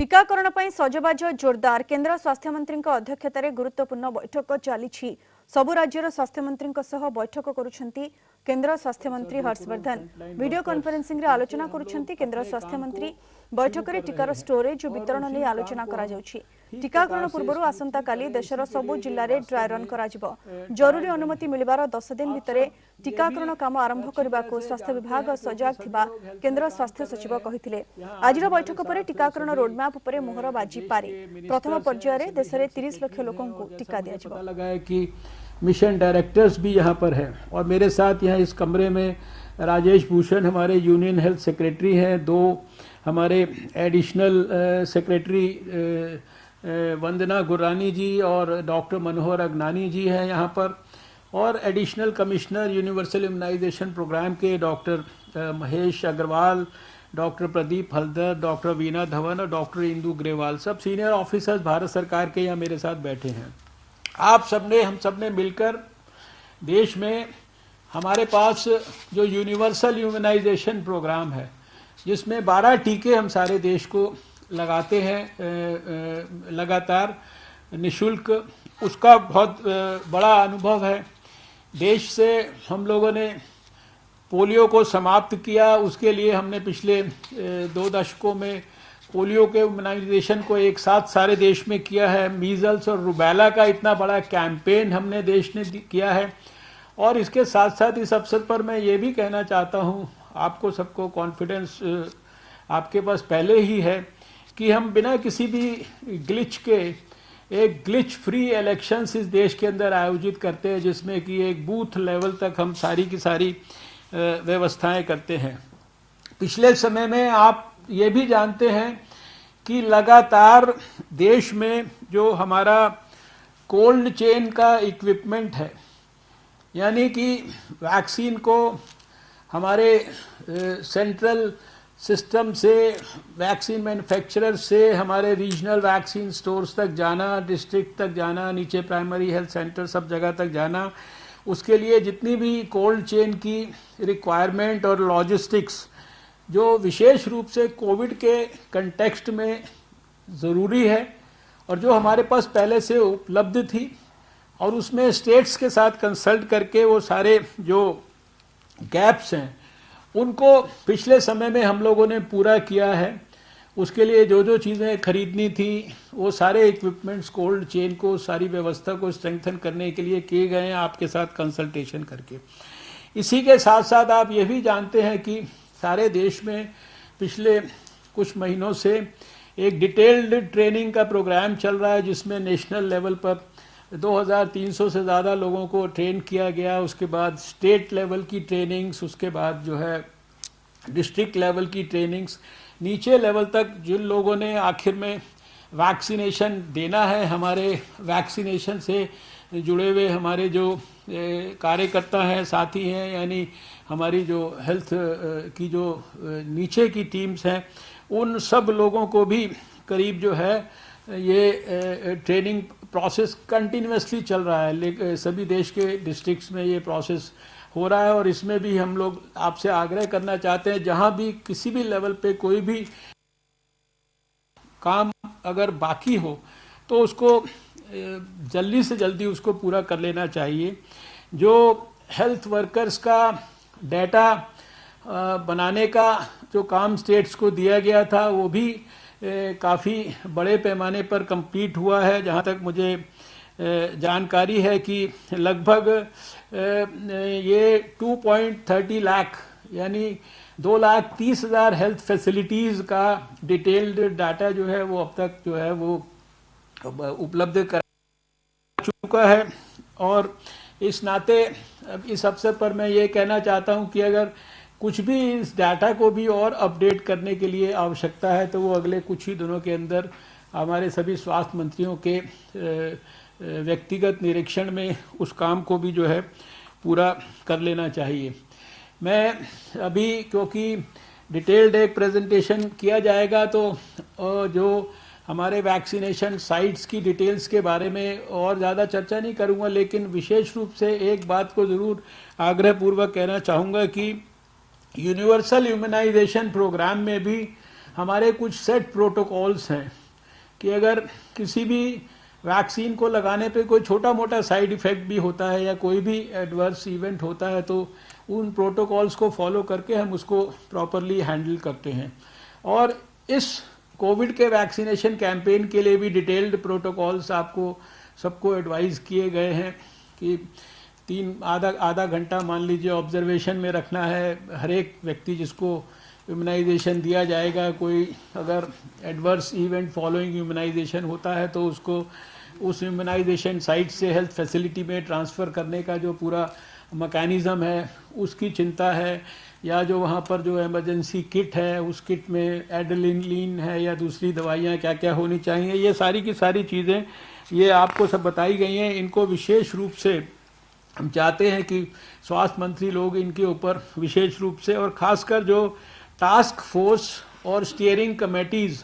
टीकाकरण पर सजबाज जोरदार केंद्र स्वास्थ्य मंत्री अध्यक्षतार गुरुत्वपूर्ण बैठक चली सबु राज्यर स्वास्थ्य मंत्री बैठक करुछंती केंद्र स्वास्थ्य मंत्री हर्षवर्धन वीडियो कॉन्फ्रेंसिंग रे आलोचना करुछंती केंद्र स्वास्थ्य मंत्री बैठक में टीकार स्टोरेज और वितरण नहीं आलोचना करा जाउछि। टीकाकरण पूर्व आसंता काली देशर सबु जिल्ला रे ड्राई रन कराजिबो। जरूरी अनुमति मिलिबार 10 दिन भितरे टीकाकरण काम आरंभ करने को स्वास्थ्य विभाग सजग थिबा केंद्र स्वास्थ्य सचिव कहिथिले। आजिर बैठक पर टीकाकरण रोडमैप पर मोहर बाजी पारे प्रथम पर्यायर रे देश में 30 लाख लोगों को टीका दिया जाएगा। लगाया कि मिशन डायरेक्टर्स भी यहाँ पर हैं और मेरे साथ यहाँ इस कमरे में राजेश भूषण हमारे यूनियन हेल्थ सेक्रेटरी हैं, दो हमारे एडिशनल सेक्रेटरी वंदना गुरानी जी और डॉक्टर मनोहर अगनानी जी हैं यहाँ पर, और additional commissioner universal immunization programme के doctor Mahesh Agarwal, doctor Pradeep Haldar, doctor Veena Dhawan और डॉक्टर इंदु ग्रेवाल, सब सीनियर ऑफिसर्स भारत सरकार के यहाँ मेरे साथ बैठे हैं। आप सबने हम सबने मिलकर देश में हमारे पास जो यूनिवर्सल इम्यूनाइजेशन प्रोग्राम है जिसमें 12 टीके हम सारे देश को लगाते हैं लगातार निशुल्क, उसका बहुत बड़ा अनुभव है। देश से हम लोगों ने पोलियो को समाप्त किया, उसके लिए हमने पिछले 2 दशकों में पोलियो के इम्यूनाइजेशन को एक साथ सारे देश में किया है। मीजल्स और रुबेला का इतना बड़ा कैंपेन हमने देश ने किया है। और इसके साथ साथ इस अवसर पर मैं ये भी कहना चाहता हूँ, आपको सबको कॉन्फिडेंस आपके पास पहले ही है कि हम बिना किसी भी ग्लिच के एक ग्लिच फ्री इलेक्शंस इस देश के अंदर आयोजित करते हैं, जिसमें कि एक बूथ लेवल तक हम सारी की सारी व्यवस्थाएं करते हैं। पिछले समय में आप ये भी जानते हैं कि लगातार देश में जो हमारा कोल्ड चेन का इक्विपमेंट है, यानी कि वैक्सीन को हमारे सेंट्रल सिस्टम से, वैक्सीन मैन्युफैक्चरर से हमारे रीजनल वैक्सीन स्टोर्स तक जाना, डिस्ट्रिक्ट तक जाना, नीचे प्राइमरी हेल्थ सेंटर सब जगह तक जाना, उसके लिए जितनी भी कोल्ड चेन की रिक्वायरमेंट और लॉजिस्टिक्स जो विशेष रूप से कोविड के कंटेक्स्ट में ज़रूरी है और जो हमारे पास पहले से उपलब्ध थी, और उसमें स्टेट्स के साथ कंसल्ट करके वो सारे जो गैप्स हैं उनको पिछले समय में हम लोगों ने पूरा किया है। उसके लिए जो जो चीज़ें खरीदनी थी वो सारे इक्विपमेंट्स कोल्ड चेन को, सारी व्यवस्था को स्ट्रेंथन करने के लिए किए गए हैं आपके साथ कंसल्टेशन करके। इसी के साथ साथ आप ये भी जानते हैं कि सारे देश में पिछले कुछ महीनों से एक डिटेल्ड ट्रेनिंग का प्रोग्राम चल रहा है, जिसमें नेशनल लेवल पर 2300 से ज़्यादा लोगों को ट्रेन किया गया। उसके बाद स्टेट लेवल की ट्रेनिंग्स, उसके बाद जो है डिस्ट्रिक्ट लेवल की ट्रेनिंग्स, नीचे लेवल तक जिन लोगों ने आखिर में वैक्सीनेशन देना है, हमारे वैक्सीनेशन से जुड़े हुए हमारे जो कार्यकर्ता हैं, साथी हैं, यानी हमारी जो हेल्थ की जो नीचे की टीम्स हैं, उन सब लोगों को भी करीब जो है ये ट्रेनिंग प्रोसेस कंटिन्यूसली चल रहा है। लेकिन सभी देश के डिस्ट्रिक्ट्स में ये प्रोसेस हो रहा है और इसमें भी हम लोग आपसे आग्रह करना चाहते हैं, जहां भी किसी भी लेवल पे कोई भी काम अगर बाकी हो तो उसको जल्दी से जल्दी उसको पूरा कर लेना चाहिए। जो हेल्थ वर्कर्स का डेटा बनाने का जो काम स्टेट्स को दिया गया था वो भी काफ़ी बड़े पैमाने पर कंप्लीट हुआ है। जहाँ तक मुझे जानकारी है कि लगभग ये 2.30 लाख यानी 2,30,000 हेल्थ फैसिलिटीज़ का डिटेल्ड डाटा जो है वो अब तक जो है वो उपलब्ध कर चुका है। और इस नाते इस अवसर पर मैं ये कहना चाहता हूँ कि अगर कुछ भी इस डाटा को भी और अपडेट करने के लिए आवश्यकता है तो वो अगले कुछ ही दिनों के अंदर हमारे सभी स्वास्थ्य मंत्रियों के व्यक्तिगत निरीक्षण में उस काम को भी जो है पूरा कर लेना चाहिए। मैं अभी क्योंकि डिटेल्ड एक प्रेजेंटेशन किया जाएगा तो जो हमारे वैक्सीनेशन साइट्स की डिटेल्स के बारे में और ज़्यादा चर्चा नहीं करूँगा, लेकिन विशेष रूप से एक बात को ज़रूर आग्रहपूर्वक कहना चाहूँगा कि यूनिवर्सल इम्यूनाइजेशन प्रोग्राम में भी हमारे कुछ सेट प्रोटोकॉल्स हैं कि अगर किसी भी वैक्सीन को लगाने पे कोई छोटा मोटा साइड इफ़ेक्ट भी होता है या कोई भी एडवर्स इवेंट होता है तो उन प्रोटोकॉल्स को फॉलो करके हम उसको प्रॉपरली हैंडल करते हैं। और इस कोविड के वैक्सीनेशन कैंपेन के लिए भी डिटेल्ड प्रोटोकॉल्स आपको सबको एडवाइस किए गए हैं कि आधा घंटा मान लीजिए ऑब्जर्वेशन में रखना है हर एक व्यक्ति जिसको इम्यूनाइजेशन दिया जाएगा। कोई अगर एडवर्स इवेंट फॉलोइंग इम्यूनाइजेशन होता है तो उसको उस इम्यूनाइजेशन साइट से हेल्थ फैसिलिटी में ट्रांसफ़र करने का जो पूरा मैकेनिज़्म है उसकी चिंता है, या जो वहाँ पर जो इमरजेंसी किट है उस किट में एड्रेनलिन है या दूसरी दवाइयाँ क्या क्या होनी चाहिए, ये सारी की सारी चीज़ें ये आपको सब बताई गई हैं। इनको विशेष रूप से हम चाहते हैं कि स्वास्थ्य मंत्री लोग इनके ऊपर विशेष रूप से और ख़ासकर जो टास्क फोर्स और स्टीयरिंग कमेटीज़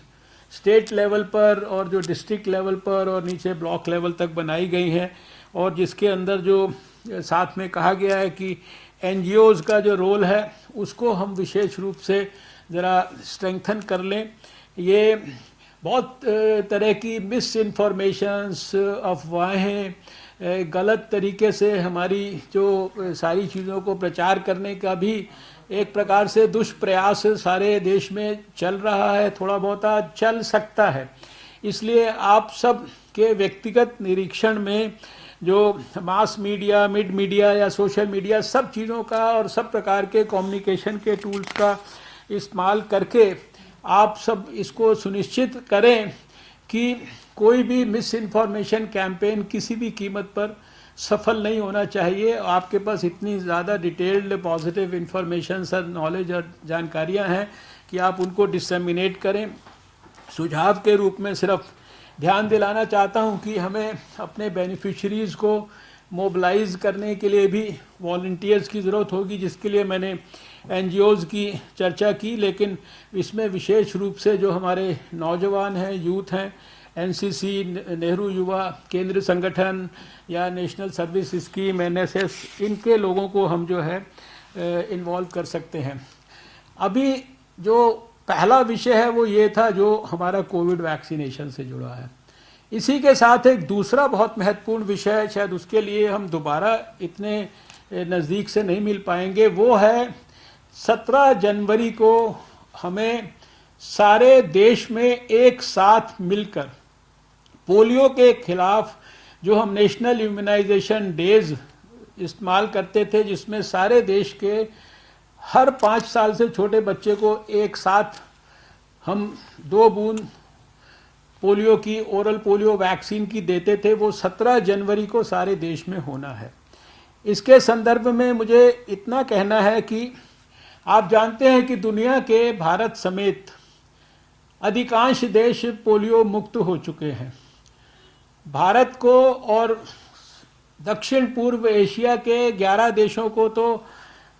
स्टेट लेवल पर और जो डिस्ट्रिक्ट लेवल पर और नीचे ब्लॉक लेवल तक बनाई गई हैं और जिसके अंदर जो साथ में कहा गया है कि एनजीओज़ का जो रोल है उसको हम विशेष रूप से ज़रा स्ट्रेंथन कर लें। ये बहुत तरह की मिस इन्फॉर्मेशंस, अफवाहें, गलत तरीके से हमारी जो सारी चीज़ों को प्रचार करने का भी एक प्रकार से दुष्प्रयास सारे देश में चल रहा है, थोड़ा बहुत चल सकता है। इसलिए आप सब के व्यक्तिगत निरीक्षण में जो मास मीडिया, मिड मीडिया या सोशल मीडिया सब चीज़ों का और सब प्रकार के कम्युनिकेशन के टूल्स का इस्तेमाल करके आप सब इसको सुनिश्चित करें कि कोई भी मिस इन्फॉर्मेशन कैंपेन किसी भी कीमत पर सफल नहीं होना चाहिए। आपके पास इतनी ज़्यादा detailed positive information sir knowledge और जानकारियां हैं कि आप उनको डिसमिनेट करें। सुझाव के रूप में सिर्फ ध्यान दिलाना चाहता हूं कि हमें अपने बेनिफिशरीज़ को मोबिलाइज करने के लिए भी वॉलंटियर्स की ज़रूरत होगी, जिसके लिए मैंने एनजीओज़ की चर्चा की, लेकिन इसमें विशेष रूप से जो हमारे नौजवान हैं, यूथ हैं, एनसीसी, नेहरू युवा केंद्र संगठन या नेशनल सर्विस स्कीम, एनएसएस, इनके लोगों को हम जो है इन्वॉल्व कर सकते हैं। अभी जो पहला विषय है वो ये था जो हमारा कोविड वैक्सीनेशन से जुड़ा है। इसी के साथ एक दूसरा बहुत महत्वपूर्ण विषय है, शायद उसके लिए हम दोबारा इतने नज़दीक से नहीं मिल पाएंगे, वो है 17 जनवरी को हमें सारे देश में एक साथ मिलकर पोलियो के खिलाफ जो हम नेशनल इम्यूनाइजेशन डेज इस्तेमाल करते थे, जिसमें सारे देश के हर 5 साल से छोटे बच्चे को एक साथ हम 2 बूंद पोलियो की, ओरल पोलियो वैक्सीन की देते थे, वो 17 जनवरी को सारे देश में होना है। इसके संदर्भ में मुझे इतना कहना है कि आप जानते हैं कि दुनिया के भारत समेत अधिकांश देश पोलियो मुक्त हो चुके हैं। भारत को और दक्षिण पूर्व एशिया के 11 देशों को तो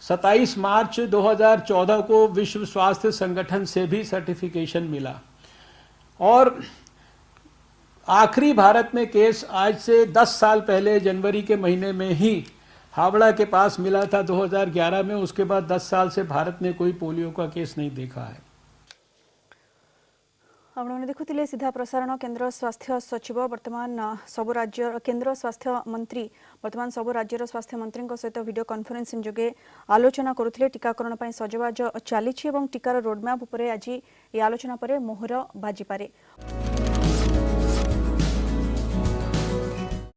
27 मार्च 2014 को विश्व स्वास्थ्य संगठन से भी सर्टिफिकेशन मिला, और आखिरी भारत में केस आज से 10 साल पहले जनवरी के महीने में ही हावड़ा के पास मिला था 2011 में। उसके बाद 10 साल से भारत ने कोई पोलियो का केस नहीं देखा है। आपने देखुले सीधा प्रसारण केंद्र स्वास्थ्य सचिव वर्तमान सबु राज्य केंद्र स्वास्थ्य मंत्री वर्तमान सबु राज्यर स्वास्थ्य मंत्री सहित वीडियो कॉन्फ्रेंसिंग जोगे आलोचना करुथिले। टीकाकरण पर सजबाज चली टीकार रोडमैप आज ये आलोचना पर मोहर बाजी पारे।